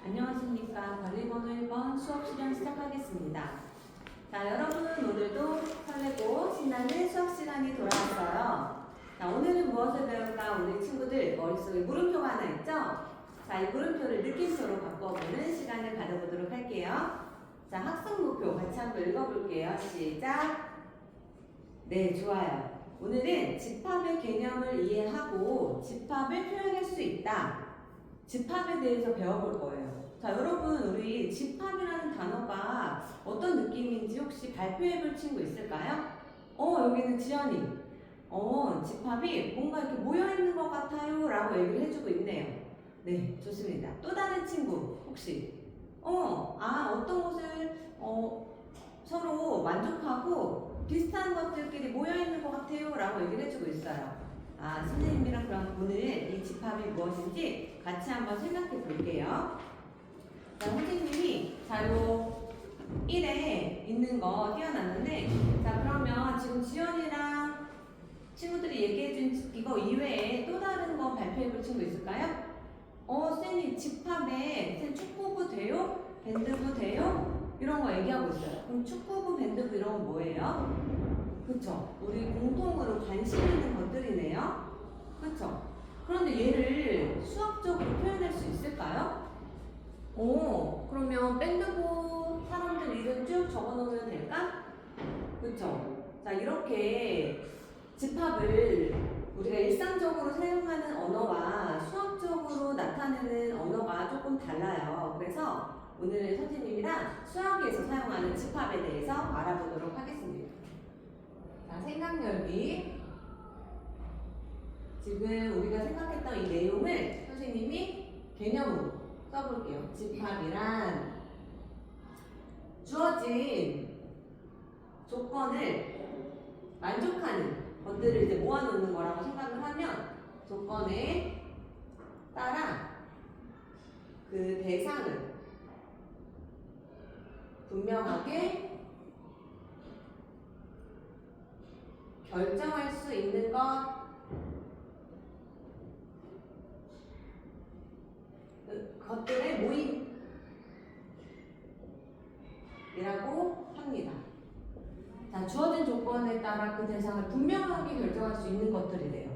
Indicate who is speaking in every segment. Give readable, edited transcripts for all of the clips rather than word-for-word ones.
Speaker 1: 안녕하십니까. 관리번호 1번 수업 실현 시작하겠습니다. 자, 여러분 오늘도 설레고 신나는 수업 시간이 돌아왔어요. 자, 오늘은 무엇을 배울까? 우리 친구들 머릿속에 물음표가 하나 있죠? 자, 이 물음표를 느낌표로 바꿔보는 시간을 가져보도록 할게요. 자, 학습 목표 같이 한번 읽어볼게요. 시작! 네, 좋아요. 오늘은 집합의 개념을 이해하고 집합을 표현할 수 있다. 집합에 대해서 배워볼 거예요. 자, 여러분 우리 집합이라는 단어가 어떤 느낌인지 혹시 발표해볼 친구 있을까요? 여기는 지연이. 집합이 뭔가 이렇게 모여있는 것 같아요 라고 얘기를 해주고 있네요. 네, 좋습니다. 또 다른 친구 혹시 어떤 것을 서로 만족하고 비슷한 것들끼리 모여있는 것 같아요 라고 얘기를 해주고 있어요. 선생님이랑 그럼 오늘 이 집합이 무엇인지 같이 한번 생각해 볼게요. 자, 선생님이 자료 1에 있는 거 띄워놨는데, 자, 그러면 지금 지연이랑 친구들이 얘기해준 이거 이외에 또 다른 거 발표해 볼 친구 있을까요? 선생님 집합에 선생님 축구부 돼요? 밴드부 돼요? 이런 거 얘기하고 있어요. 그럼 축구부, 밴드부 이런 건 뭐예요? 그쵸? 우리 공통으로 관심 있는 것들이네요. 그쵸? 그런데 얘를 수학적으로 표현할 수 있을까요? 그러면 밴드부 사람들 이름 쭉 적어놓으면 될까? 그쵸? 자, 이렇게 집합을 우리가 일상적으로 사용하는 언어와 수학적으로 나타내는 언어가 조금 달라요. 그래서 오늘 선생님이랑 수학에서 사용하는 집합에 대해서 알아보도록 하겠습니다. 자, 생각 열기. 지금 우리가 생각했던 이 내용을 선생님이 개념으로 써볼게요. 집합이란 주어진 조건을 만족하는 것들을 이제 모아놓는 거라고 생각을 하면 조건에 따라 그 대상을 분명하게 결정할 수 있는 것들의 모임이라고 합니다. 자, 주어진 조건에 따라 그 대상을 분명하게 결정할 수 있는 것들이래요.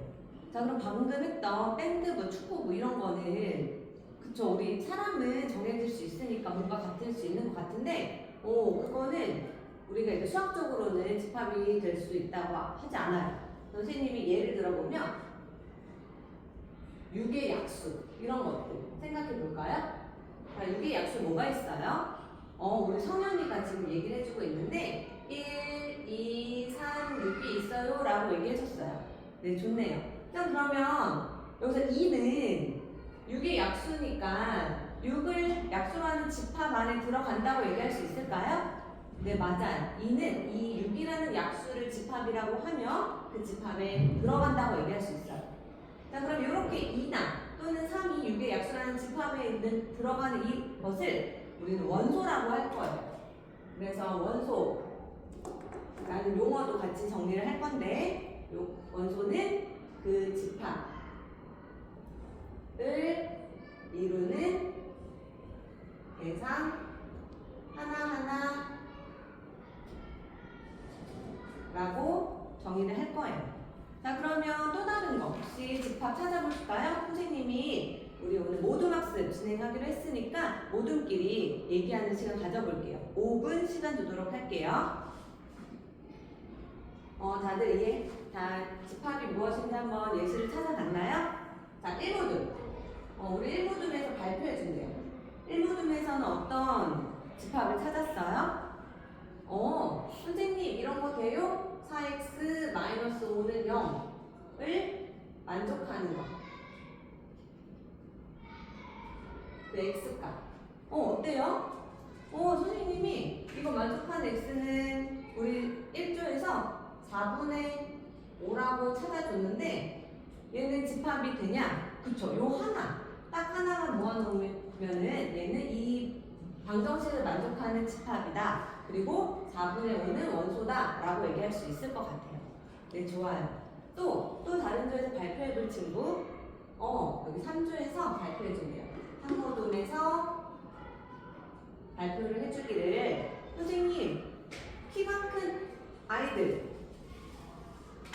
Speaker 1: 자, 그럼 방금 했던 밴드부, 축구부 이런 거는 그쵸, 우리 사람은 정해질 수 있으니까 뭔가 같을 수 있는 것 같은데 그거는 우리가 이제 수학적으로는 집합이 될 수 있다고 하지 않아요. 선생님이 예를 들어보면 유계 약수 이런 것들 생각해 볼까요? 자, 유계 약수 뭐가 있어요? 우리 성현이가 지금 얘기를 해주고 있는데 1, 2, 3, 6이 있어요 라고 얘기해 줬어요. 네, 좋네요. 자, 그러면 여기서 2는 6의 약수니까 6을 약수로 하는 집합 안에 들어간다고 얘기할 수 있을까요? 네, 맞아요. 2는 이 6이라는 약수를 집합이라고 하면 그 집합에 들어간다고 얘기할 수 있어요. 자, 그럼 이렇게 2나 또는 3이 6의 약수라는 집합에 들어가는 이것을 우리는 원소라고 할 거예요. 그래서 원소라는 용어도 같이 정리를 할 건데, 원소는 그 집합을 이루는 대상 하나하나 라고 정의를 할 거예요. 자, 그러면 또 다른 거 혹시 집합 찾아볼까요? 선생님이 우리 오늘 모둠학습 진행하기로 했으니까 모둠끼리 얘기하는 시간 가져볼게요. 5분 시간 두도록 할게요. 다들 이해? 자, 집합이 무엇인지 한번 예시를 찾아봤나요? 자, 1모둠. 우리 1모둠에서 발표해 준대요. 1모둠에서는 어떤 집합을 찾았어요? 선생님 이런 거 돼요? 4x-5는 0을 만족하는 거. 그 x값. 어때요? 선생님이 이거 만족하는 x는 우리 1조에서 4분의 5라고 찾아줬는데 얘는 집합이 되냐? 그쵸? 요 하나. 딱 하나만 모아놓으면은 얘는 이 방정식을 만족하는 집합이다. 그리고 4분의 5는 원소다 라고 얘기할 수 있을 것 같아요. 네, 좋아요. 또 다른 조에서 발표해볼 친구 여기 3조에서 발표해주네요. 3모둠에서 발표를 해주기를 선생님 키가 큰 아이들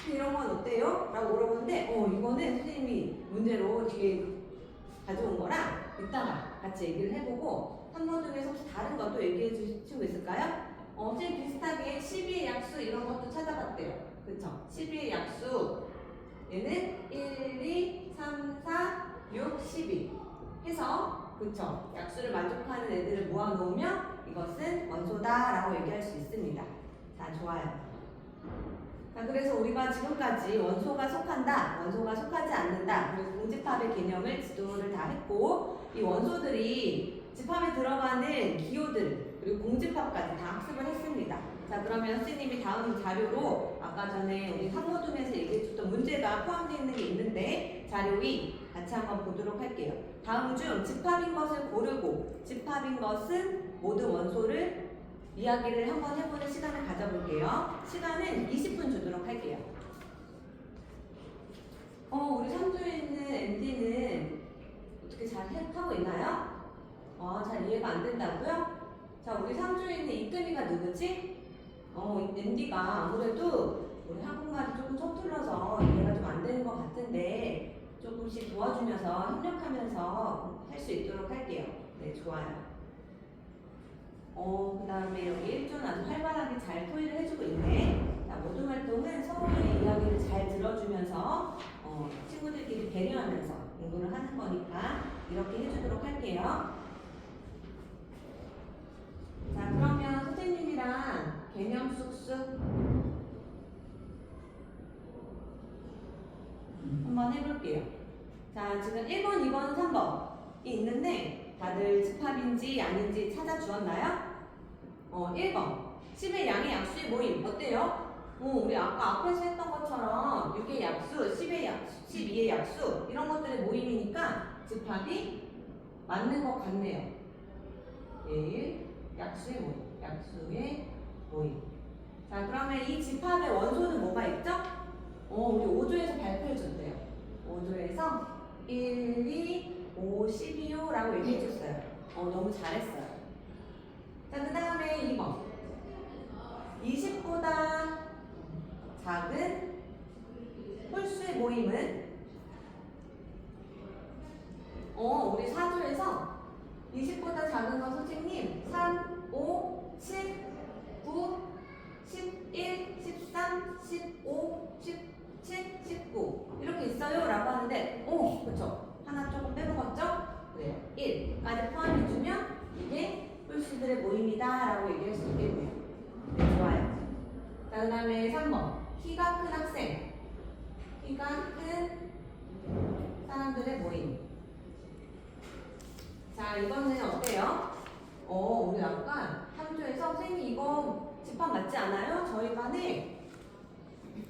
Speaker 1: 이런 건 어때요? 라고 물어보는데 이거는 선생님이 문제로 뒤에 가져온 거랑 이따가 같이 얘기를 해보고 3번 중에서 혹시 다른 것도 얘기해 주실 친구 있을까요? 선생님 비슷하게 12의 약수 이런 것도 찾아봤대요. 그쵸? 12의 약수 얘는 1, 2, 3, 4, 6, 12 해서 그쵸? 약수를 만족하는 애들을 모아놓으면 이것은 원소다라고 얘기할 수 있습니다. 자, 좋아요. 자, 그래서 우리가 지금까지 원소가 속한다, 원소가 속하지 않는다, 그리고 공집합의 개념을 지도를 다 했고 이 원소들이 집합에 들어가는 기호들 그리고 공집합까지 다 학습을 했습니다. 자, 그러면 선생님이 다음 자료로 아까 전에 우리 상모둠에서 얘기해줬던 문제가 포함되어 있는 게 있는데 자료 2 같이 한번 보도록 할게요. 다음 중 집합인 것을 고르고 집합인 것은 모든 원소를 이야기를 한번 해보는 시간을 가져볼게요. 시간은 20분 주도록 할게요. 우리 3조에 있는 MD는 어떻게 잘 하고 있나요? 잘 이해가 안 된다고요? 자, 우리 3조에 있는 이뜸이가 누구지? MD가 아무래도 우리 한국말이 조금 서툴러서 이해가 좀 안 되는 것 같은데 조금씩 도와주면서 협력하면서 할 수 있도록 할게요. 네, 좋아요. 그 다음에 여기 1조는 아주 활발하게 잘 토의를 해주고 있네. 자, 모든 활동은 서로의 이야기를 잘 들어주면서 친구들끼리 배려하면서 공부를 하는 거니까 이렇게 해주도록 할게요. 자, 그러면 선생님이랑 개념 쑥쑥 한번 해볼게요. 자, 지금 1번, 2번, 3번이 있는데 다들 집합인지 아닌지 찾아주었나요? 1번 10의 양의 약수의 모임 어때요? 우리 아까 앞에서 했던 것처럼 6의 약수, 10의 약수, 12의 약수 이런 것들의 모임이니까 집합이 맞는 것 같네요. 1. 약수의 모임, 약수의 모임. 자, 그러면 이 집합의 원소는 뭐가 있죠? 우리 5조에서 발표해 줬대요. 5조에서 1, 2, 5, 12요 라고 얘기해 줬어요. 너무 잘했어요. 자, 그 다음에 2번 20보다 작은 홀수의 모임은 우리 4조에서 20보다 작은 거 선생님 3, 5, 7, 9, 11, 13, 15, 17, 19 이렇게 있어요 라고 하는데 그쵸 하나 조금 빼먹었죠? 네, 1까지 포함해주면 이게 홀수들의 모임이다 라고 얘기할 수 있겠네요. 네, 좋아요. 자, 그 다음에 3번 키가 큰 학생 키가 큰 사람들의 모임. 자, 이거는 어때요? 우리 아까 3조에서 선생님 이거 집합 맞지 않아요? 저희 반에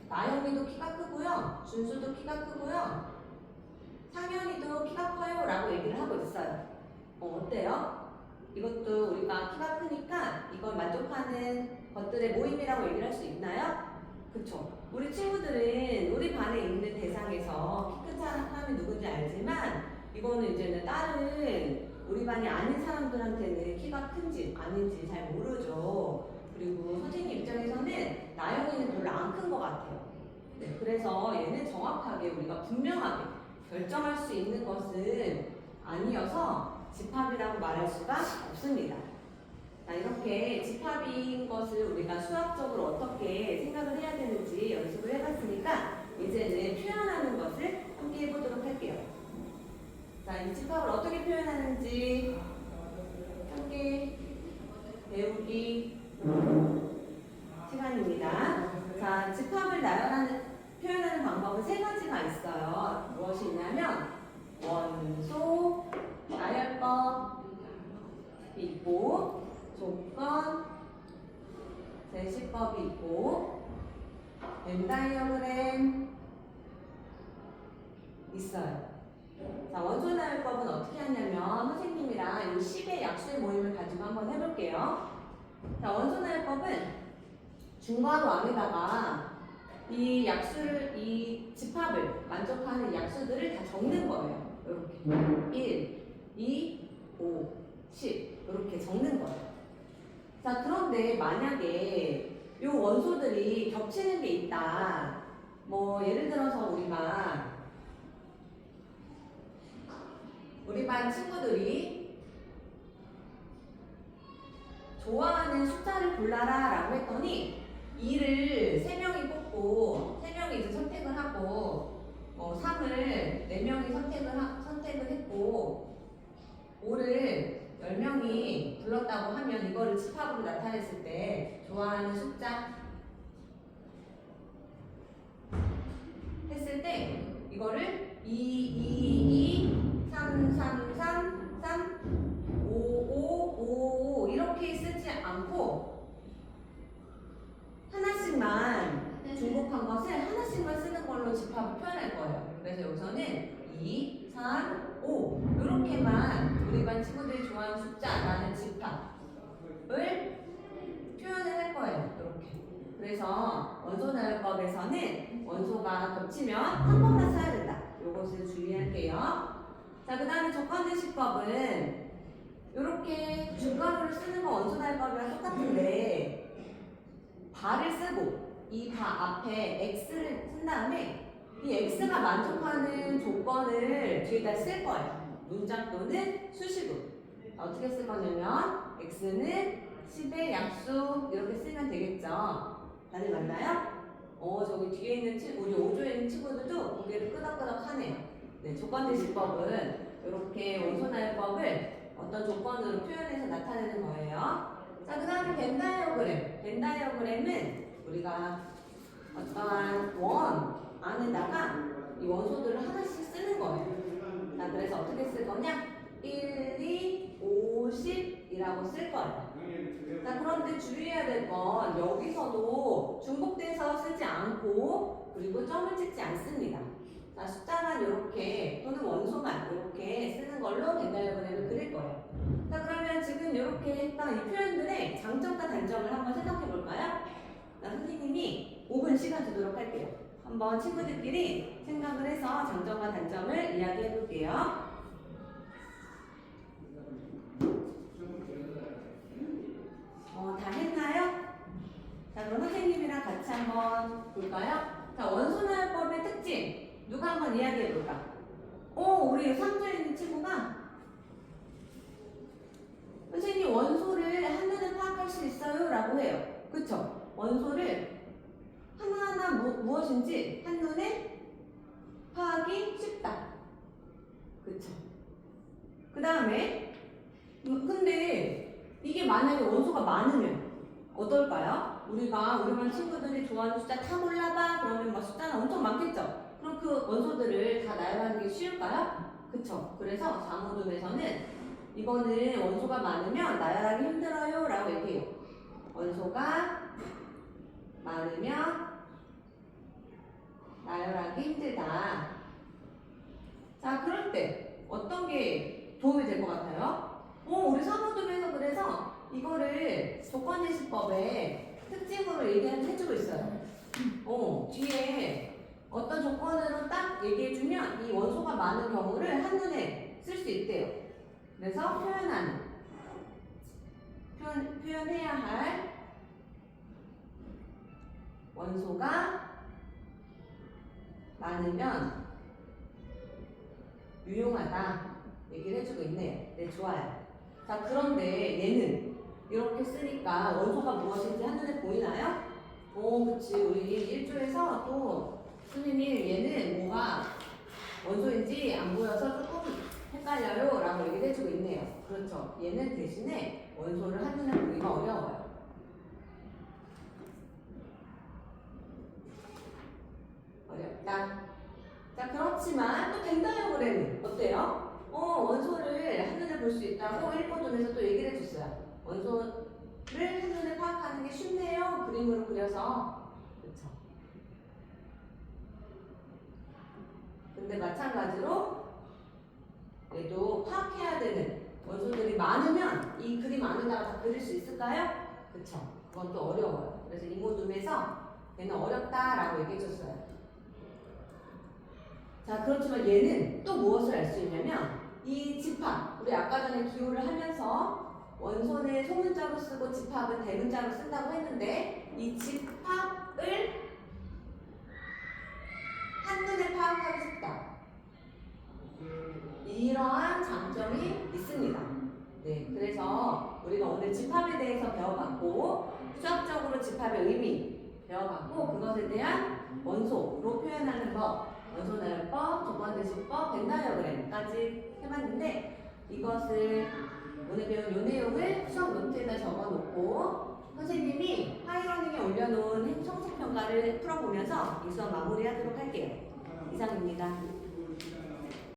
Speaker 1: 나영이도 키가 크고요 준수도 키가 크고요 상현이도 키가 커요 라고 얘기를 하고 있어요. 어때요? 이것도 우리가 키가 크니까 이걸 만족하는 것들의 모임이라고 얘기를 할 수 있나요? 그쵸? 우리 친구들은 우리 반에 있는 대상에서 키 큰 사람이 누군지 알지만 이거는 이제는 다른 우리 반이 아닌 사람들한테는 키가 큰지 아닌지 잘 모르죠. 그리고 선생님 입장에서는 나영이는 별로 안 큰 것 같아요. 네, 그래서 얘는 정확하게 우리가 분명하게 결정할 수 있는 것은 아니어서 집합이라고 말할 수가 없습니다. 자, 이렇게 집합인 것을 우리가 수학적으로 어떻게 생각을 해야 되는지 연습을 해봤으니까 이제는 표현하는 것을 함께 해보도록 할게요. 자, 이 집합을 어떻게 표현하는지 함께 배우기 시간입니다. 자, 집합을 표현하는 방법은 세 가지가 있어요. 무엇이 있냐면 원소, 나열법이 있고 조건, 제시법이 있고 벤 다이어그램 있어요. 자, 원소 나열법은 어떻게 하냐면 선생님이랑 이 10의 약수의 모임을 가지고 한번 해볼게요. 자, 원소 나열법은 중괄호 안에다가 이 약수를, 이 집합을 만족하는 약수들을 다 적는 거예요. 이렇게 1, 2, 5, 10 이렇게 적는 거예요. 자, 그런데 만약에 이 원소들이 겹치는 게 있다. 뭐 예를 들어서 우리 반 친구들이 좋아하는 숫자를 골라라 라고 했더니 2를 3명이 뽑고 3명이 이제 선택을 하고 3을 4명이 선택을 했고 5를 10명이 불렀다고 하면 이거를 집합으로 나타냈을 때 좋아하는 숫자 했을 때 이거를 2, 2, 2, 3, 3, 3, 3, 5, 5, 5 이렇게 쓰지 않고 하나씩만 중복한 것을 하나씩만 쓰는 걸로 집합을 표현할 거예요. 그래서 여기서는 2, 3, 5 이렇게만 우리 반 친구들이 좋아하는 숫자라는 집합을 표현을 할 거예요. 이렇게. 그래서 원소나열법에서는 원소가 겹치면 한 번만 써야 된다. 이것을 주의할게요. 자, 그 다음에 조건대시법은 이렇게 중괄호를 쓰는 건 원소나열법이랑 똑같은데 바를 쓰고 이 바 앞에 x를 쓴 다음에 이 x가 만족하는 조건을 뒤에다 쓸 거예요. 문장 또는 수식으로. 어떻게 쓸 거냐면 x는 10의 약수 이렇게 쓰면 되겠죠. 다들 맞나요? 저기 뒤에 있는 우리 5조에 있는 친구들도 고개를 끄덕끄덕 하네요. 네, 조건대시법은 이렇게 원소나열법을 어떤 조건으로 표현해서 나타내는 거예요. 자, 그 다음에 벤 다이어그램. 벤 다이어그램은 우리가 어떠한 원 안에다가 이 원소들을 하나씩 쓰는 거예요. 자, 그래서 어떻게 쓸 거냐? 1, 2, 5, 10이라고 쓸 거예요. 자, 그런데 주의해야 될 건 여기서도 중복돼서 쓰지 않고 그리고 점을 찍지 않습니다. 자, 숫자만 이렇게 또는 원소만 이렇게 쓰는 걸로 벤 다이어그램을 그릴 거예요. 자, 그러면 지금 이렇게 했던 이 표현들의 장점과 단점을 한번 생각해 볼까요? 선생님이 5분 시간 주도록 할게요. 한번 친구들끼리 생각을 해서 장점과 단점을 이야기해 볼게요. 다 했나요? 자, 그럼 선생님이랑 같이 한번 볼까요? 자, 원소나열법의 특징 누가 한번 이야기해 볼까? 우리 3조에 있는 친구가 선생님 원소를 한눈에 파악할 수 있어요 라고 해요. 그쵸? 원소를 하나하나 무엇인지 한눈에 파악이 쉽다. 그쵸? 그 다음에 근데 이게 만약에 원소가 많으면 어떨까요? 우리 반 친구들이 좋아하는 숫자 다 몰라봐 그러면 막 숫자는 엄청 많겠죠? 그럼 그 원소들을 다 나열하는 게 쉬울까요? 그쵸? 그래서 자모둠에서는 이거는 원소가 많으면 나열하기 힘들어요 라고 얘기해요. 원소가 많으면 나열하기 힘들다. 자, 그럴 때 어떤 게 도움이 될 것 같아요? 우리 사모둠에서 그래서 이거를 조건제시법의 특징으로 얘기해주고 있어요. 뒤에 어떤 조건으로 딱 얘기해주면 이 원소가 많은 경우를 한눈에 쓸 수 있대요. 그래서 표현해야 할 원소가 많으면 유용하다 얘기를 해주고 있네요. 네, 좋아요. 자, 그런데 얘는 이렇게 쓰니까 원소가 무엇인지 한눈에 보이나요? 그치. 우리 1조에서 또 선생님 얘는 뭐가 원소인지 안 보여서 조금 헷갈려요 라고 얘기를 해주고 있네요. 그렇죠. 얘는 대신에 원소를 한눈에 보기가 어려워요. 어렵다. 자, 그렇지만 또 벤 다이어그램은 어때요? 원소를 한눈에 볼 수 있다고 1번점에서 또 얘기를 해줬어요. 원소를 한눈에 파악하는 게 쉽네요. 그림으로 그려서. 그렇죠. 근데 마찬가지로 얘도 파악해야 되는 원소들이 많으면 이 그림 안에다가 다 그릴 수 있을까요? 그쵸. 그건 또 어려워요. 그래서 이모둠에서 얘는 어렵다라고 얘기해줬어요. 자, 그렇지만 얘는 또 무엇을 알 수 있냐면 이 집합, 우리 아까 전에 기호를 하면서 원소는 소문자로 쓰고 집합은 대문자로 쓴다고 했는데 이 집합을 한눈에 파악하기 쉽다. 이러한 장점이 있습니다. 네, 그래서 우리가 오늘 집합에 대해서 배워봤고 수학적으로 집합의 의미 배워봤고 그것에 대한 원소로 표현하는 법, 원소 나열법, 조건대시법, 벤다이어그램까지 해봤는데 이것을 오늘 배운 이 내용을 수업 노트에다 적어놓고 선생님이 하이러닝에 올려놓은 성적평가를 풀어보면서 이 수업 마무리하도록 할게요. 이상입니다.